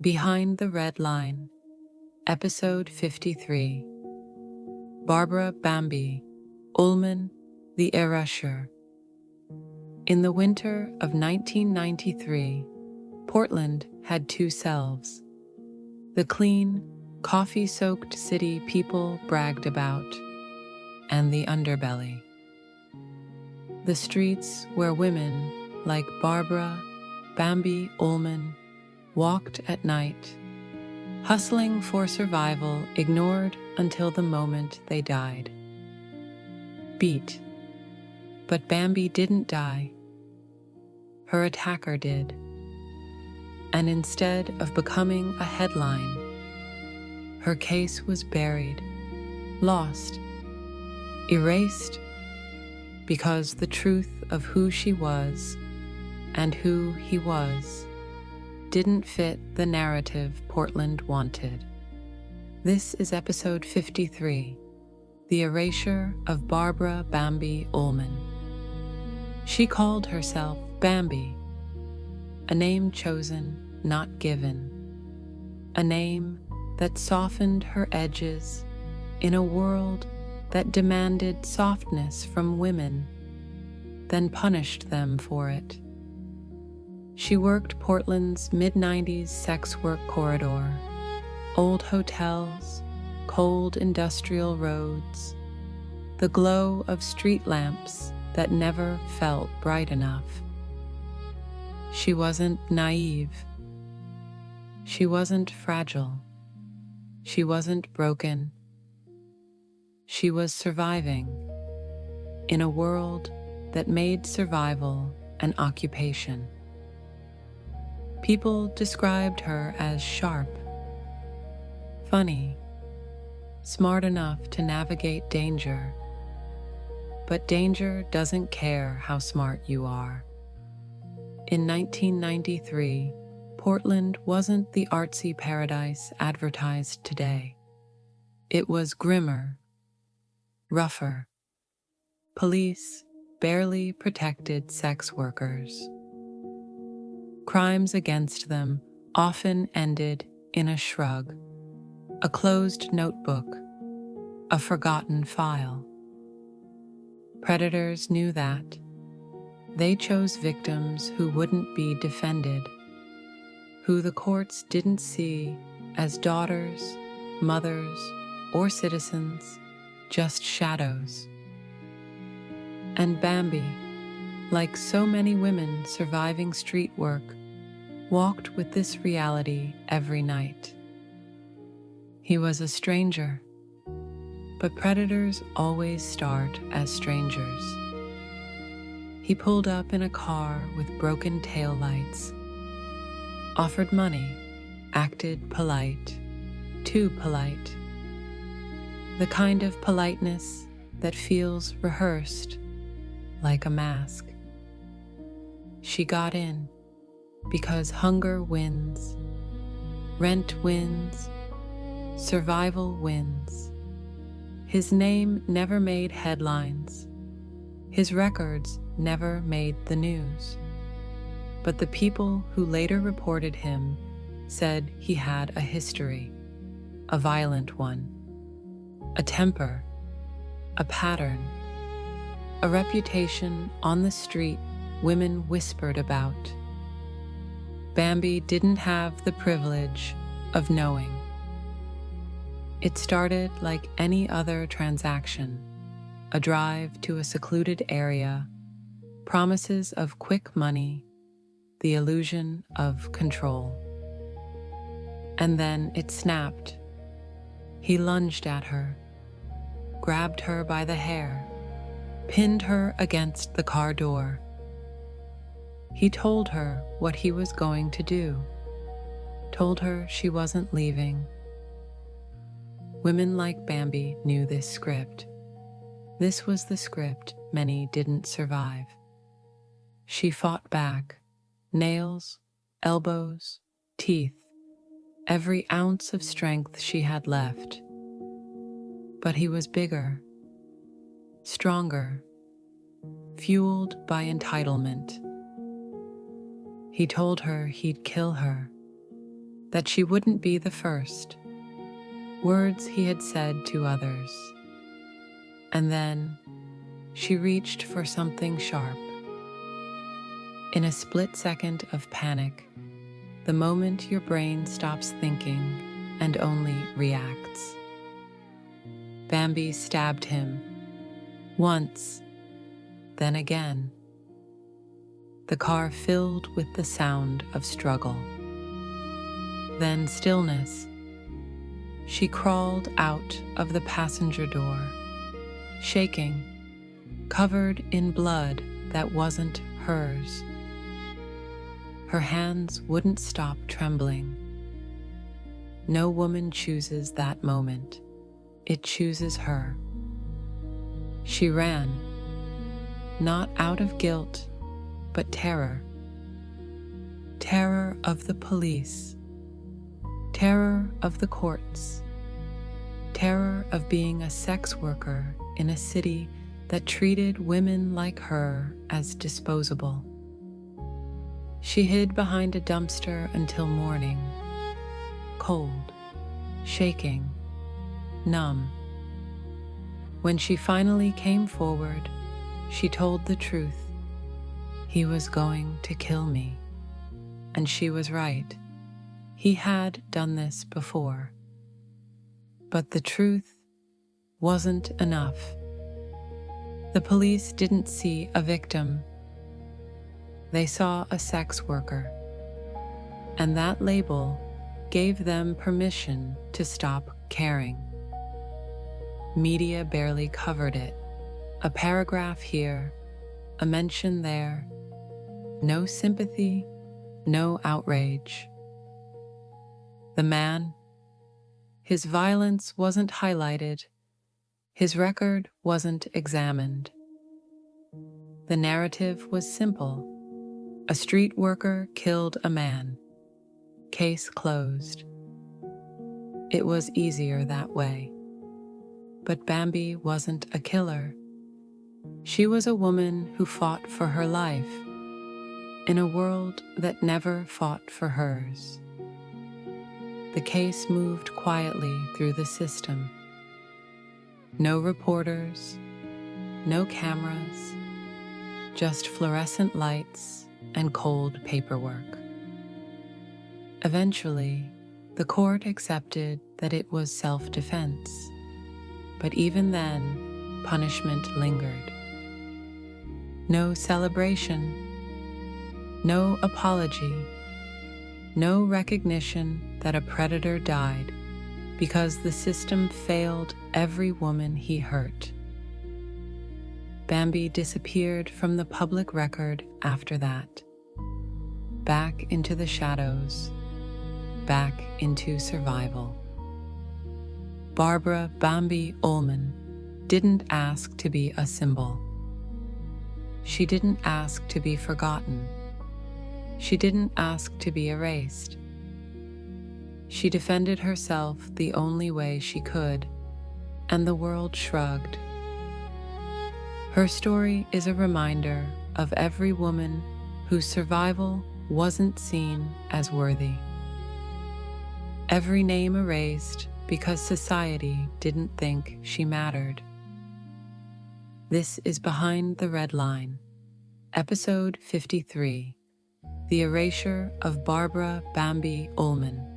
Behind the Red Line, Episode 53. Barbara Bambi Ullman, the Erasure. In the winter of 1993, Portland had two selves. The clean, coffee-soaked city people bragged about, and the underbelly. The streets where women like Barbara Bambi Ullman walked at night, hustling for survival, ignored until the moment they died. Beat. But Bambi didn't die. Her attacker did. And instead of becoming a headline, her case was buried, lost, erased, because the truth of who she was and who he was didn't fit the narrative Portland wanted. This is episode 53, The Erasure of Barbara Bambi Ullman. She called herself Bambi, a name chosen, not given, a name that softened her edges in a world that demanded softness from women, then punished them for it. She worked Portland's mid-90s sex work corridor, old hotels, cold industrial roads, the glow of street lamps that never felt bright enough. She wasn't naive. She wasn't fragile. She wasn't broken. She was surviving in a world that made survival an occupation. People described her as sharp, funny, smart enough to navigate danger. But danger doesn't care how smart you are. In 1993, Portland wasn't the artsy paradise advertised today. It was grimmer, rougher. Police barely protected sex workers. Crimes against them often ended in a shrug, a closed notebook, a forgotten file. Predators knew that. They chose victims who wouldn't be defended, who the courts didn't see as daughters, mothers, or citizens, just shadows. And Bambi, like so many women surviving street work, walked with this reality every night. He was a stranger, but predators always start as strangers. He pulled up in a car with broken taillights, offered money, acted polite, too polite. The kind of politeness that feels rehearsed, like a mask. She got in because hunger wins, rent wins, survival wins. His name never made headlines. His records never made the news. But the people who later reported him said he had a history, a violent one, a temper, a pattern, a reputation on the street women whispered about. Bambi didn't have the privilege of knowing. It started like any other transaction, a drive to a secluded area, promises of quick money, the illusion of control. And then it snapped. He lunged at her, grabbed her by the hair, pinned her against the car door. He told her what he was going to do, told her she wasn't leaving. Women like Bambi knew this script. This was the script many didn't survive. She fought back, nails, elbows, teeth, every ounce of strength she had left. But he was bigger, stronger, fueled by entitlement. He told her he'd kill her, that she wouldn't be the first, words he had said to others. And then she reached for something sharp. In a split second of panic, the moment your brain stops thinking and only reacts, Bambi stabbed him once, then again. The car filled with the sound of struggle. Then stillness. She crawled out of the passenger door, shaking, covered in blood that wasn't hers. Her hands wouldn't stop trembling. No woman chooses that moment. It chooses her. She ran, not out of guilt, but terror. Terror of the police. Terror of the courts. Terror of being a sex worker in a city that treated women like her as disposable. She hid behind a dumpster until morning, cold, shaking, numb. When she finally came forward, she told the truth. He was going to kill me. And she was right. He had done this before. But the truth wasn't enough. The police didn't see a victim. They saw a sex worker. And that label gave them permission to stop caring. Media barely covered it. A paragraph here, a mention there. No sympathy, no outrage. The man, his violence wasn't highlighted. His record wasn't examined. The narrative was simple. A street worker killed a man. Case closed. It was easier that way. But Bambi wasn't a killer. She was a woman who fought for her life in a world that never fought for hers. The case moved quietly through the system. No reporters, no cameras, just fluorescent lights and cold paperwork. Eventually, the court accepted that it was self-defense. But even then, punishment lingered. No celebration, no apology, no recognition that a predator died because the system failed every woman he hurt. Bambi disappeared from the public record after that, back into the shadows, back into survival. Barbara Bambi Ullman didn't ask to be a symbol. She didn't ask to be forgotten. She didn't ask to be erased. She defended herself the only way she could, and the world shrugged. Her story is a reminder of every woman whose survival wasn't seen as worthy. Every name erased because society didn't think she mattered. This is Behind the Red Line, Episode 53, The Erasure of Barbara Bambi Ullman.